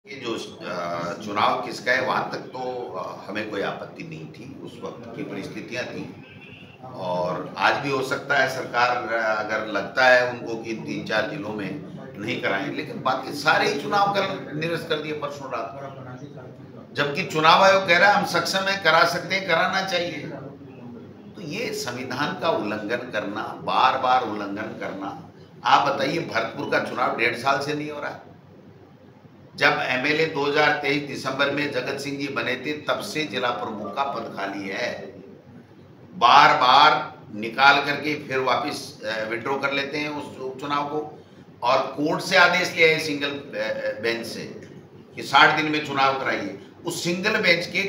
ये जो चुनाव किसका है वहाँ तक तो हमें कोई आपत्ति नहीं थी। उस वक्त की परिस्थितियाँ थी और आज भी हो सकता है सरकार अगर लगता है उनको कि 3-4 जिलों में नहीं कराएं, लेकिन बाकी सारे ही चुनाव कर निरस्त कर दिए परसों रात। जबकि चुनाव आयोग कह रहा है हम सक्षम है, करा सकते हैं, कराना चाहिए। तो ये संविधान का उल्लंघन करना, बार बार उल्लंघन करना। आप बताइए, भरतपुर का चुनाव 1.5 साल से नहीं हो रहा है। जब एमएलए 2023 दिसंबर में जगत सिंह जी बने थे तब से जिला प्रमुख का पद खाली है। बार बार निकाल करके फिर वापस विड्रॉ कर लेते हैं उस उपचुनाव को, और कोर्ट से आदेश लिया है सिंगल बेंच से कि 60 दिन में चुनाव कराइए। उस सिंगल बेंच के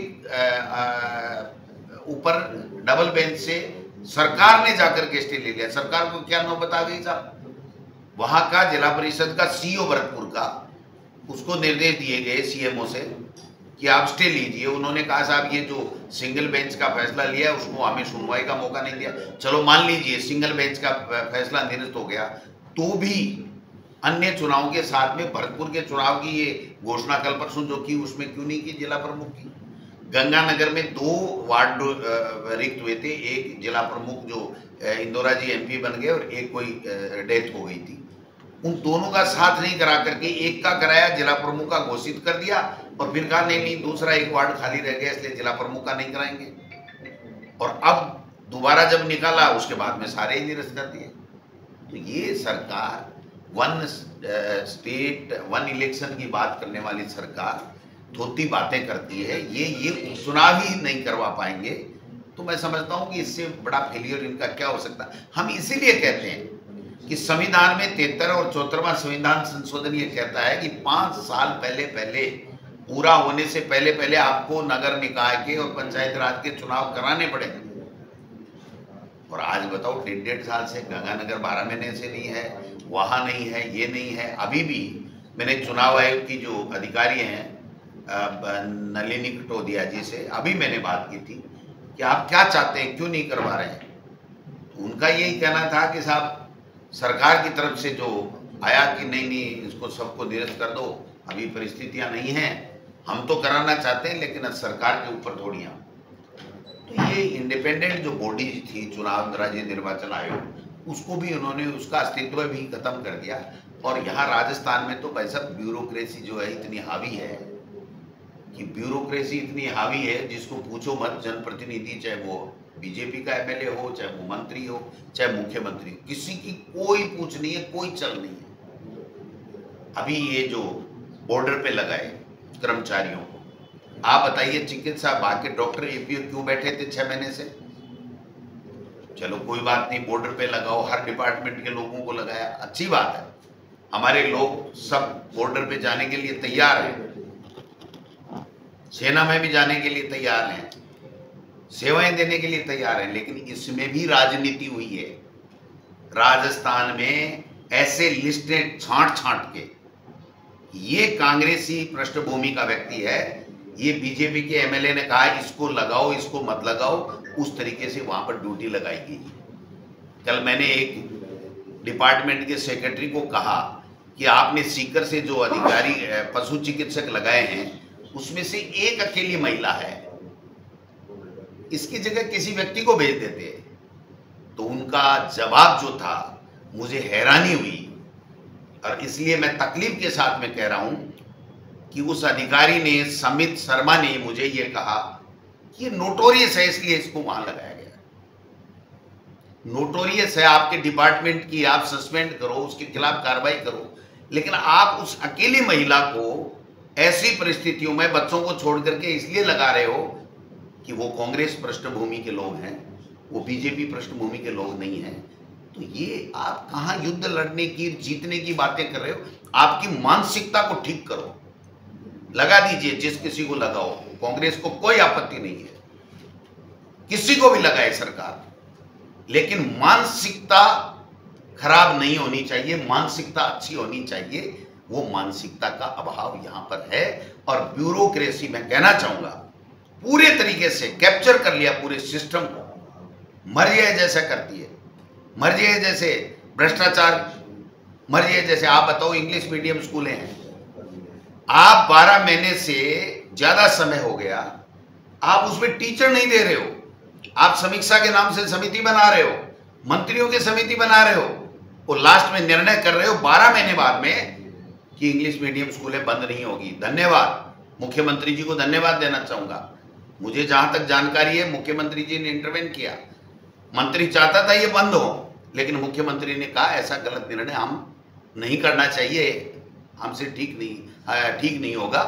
ऊपर डबल बेंच से सरकार ने जाकर के स्टे ले लिया। सरकार को क्या नौबत आ गई साहब। वहां का जिला परिषद का सीईओ भरतपुर का, उसको निर्देश दिए गए सीएमओ से कि आप स्टे लीजिए। उन्होंने कहा साहब ये जो सिंगल बेंच का फैसला लिया है उसको हमें सुनवाई का मौका नहीं दिया। चलो मान लीजिए सिंगल बेंच का फैसला निरस्त हो गया, तो भी अन्य चुनाव के साथ में भरतपुर के चुनाव की ये घोषणा कल परसों जो की उसमें क्यों नहीं की जिला प्रमुख की। गंगानगर में 2 वार्ड रिक्त हुए थे, एक जिला प्रमुख जो इंदौरा जी एमपी बन गए और एक कोई डेथ हो गई थी। उन दोनों का साथ नहीं करा करके एक का कराया, जिला प्रमुख का घोषित कर दिया और फिर कहा नहीं दूसरा एक वार्ड खाली रह गया इसलिए जिला प्रमुख का नहीं कराएंगे। और अब दोबारा जब निकाला उसके बाद में सारे ही निरस्त कर दिए। तो ये सरकार वन स्टेट वन इलेक्शन की बात करने वाली सरकार धोती बातें करती है। ये उपचुनाव ही नहीं करवा पाएंगे तो मैं समझता हूं कि इससे बड़ा फेलियर इनका क्या हो सकता है। हम इसीलिए कहते हैं कि संविधान में 73 और 74वां संविधान संशोधन ये कहता है कि 5 साल पहले पूरा होने से पहले आपको नगर निकाय के और पंचायत राज के चुनाव कराने पड़ेंगे। और आज बताओ 1.5 साल से गंगानगर 12 महीने से नहीं है, वहां नहीं है, ये नहीं है। अभी भी मैंने चुनाव आयोग की जो अधिकारी हैं नलिनी कटोदिया जी से अभी मैंने बात की थी कि आप क्या चाहते हैं, क्यों नहीं करवा रहे हैं। तो उनका यही कहना था कि साहब सरकार की तरफ से जो आया कि नहीं इसको सबको निरस्त कर दो, अभी परिस्थितियां नहीं हैं, हम तो कराना चाहते हैं लेकिन सरकार के ऊपर थोड़ी हम। तो ये इंडिपेंडेंट जो बॉडी थी चुनाव राज्य निर्वाचन आयोग, उसको भी उन्होंने उसका अस्तित्व भी खत्म कर दिया। और यहाँ राजस्थान में तो भाई साहब ब्यूरोक्रेसी जो है इतनी हावी है कि ब्यूरोक्रेसी इतनी हावी है जिसको पूछो मत। जनप्रतिनिधि चाहे वो बीजेपी का एमएलए हो, चाहे वो मंत्री हो, चाहे मुख्यमंत्री, किसी की कोई पूछ नहीं है, कोई चल नहीं है। अभी ये जो बॉर्डर पे लगाए कर्मचारियों को, आप बताइए चिकित्सा बाकी डॉक्टर एपीओ क्यों बैठे थे 6 महीने से। चलो कोई बात नहीं, बॉर्डर पे लगाओ, हर डिपार्टमेंट के लोगों को लगाया, अच्छी बात है। हमारे लोग सब बॉर्डर पे जाने के लिए तैयार हैं, सेना में भी जाने के लिए तैयार हैं, सेवाएं देने के लिए तैयार हैं। लेकिन इसमें भी राजनीति हुई है। राजस्थान में ऐसे लिस्टें छांट के, ये कांग्रेसी पृष्ठभूमि का व्यक्ति है, ये बीजेपी के एमएलए ने कहा इसको लगाओ इसको मत लगाओ, उस तरीके से वहां पर ड्यूटी लगाई गई। कल मैंने एक डिपार्टमेंट के सेक्रेटरी को कहा कि आपने सीकर से जो अधिकारी पशु चिकित्सक लगाए हैं उसमें से एक अकेली महिला है, इसकी जगह किसी व्यक्ति को भेज देते। तो उनका जवाब जो था मुझे हैरानी हुई, और इसलिए मैं तकलीफ के साथ में कह रहा हूं कि उस अधिकारी ने, समित शर्मा ने मुझे यह कहा कि ये नोटोरियस है इसलिए इसको वहां लगाया गया। नोटोरियस है आपके डिपार्टमेंट की, आप सस्पेंड करो, उसके खिलाफ कार्रवाई करो, लेकिन आप उस अकेली महिला को ऐसी परिस्थितियों में बच्चों को छोड़ करके इसलिए लगा रहे हो कि वो कांग्रेस पृष्ठभूमि के लोग हैं, वो बीजेपी पृष्ठभूमि के लोग नहीं हैं। तो ये आप कहां युद्ध लड़ने की, जीतने की बातें कर रहे हो। आपकी मानसिकता को ठीक करो, लगा दीजिए जिस किसी को लगाओ, कांग्रेस को कोई आपत्ति नहीं है, किसी को भी लगाए सरकार, लेकिन मानसिकता खराब नहीं होनी चाहिए, मानसिकता अच्छी होनी चाहिए। वो मानसिकता का अभाव यहां पर है। और ब्यूरोक्रेसी मैं कहना चाहूंगा पूरे तरीके से कैप्चर कर लिया पूरे सिस्टम को, मर्जी है जैसा करती है, मर्जी है जैसे भ्रष्टाचार, मर्जी है जैसे। आप बताओ इंग्लिश मीडियम स्कूलें हैं, आप 12 महीने से ज्यादा समय हो गया, आप उसमें टीचर नहीं दे रहे हो, आप समीक्षा के नाम से समिति बना रहे हो, मंत्रियों की समिति बना रहे हो, और लास्ट में निर्णय कर रहे हो 12 महीने बाद में कि इंग्लिश मीडियम स्कूलें बंद नहीं होगी। धन्यवाद, मुख्यमंत्री जी को धन्यवाद देना चाहूंगा। मुझे जहां तक जानकारी है मुख्यमंत्री जी ने इंटरवेन किया। मंत्री चाहता था ये बंद हो, लेकिन मुख्यमंत्री ने कहा ऐसा गलत निर्णय हम नहीं करना चाहिए, हमसे ठीक नहीं होगा।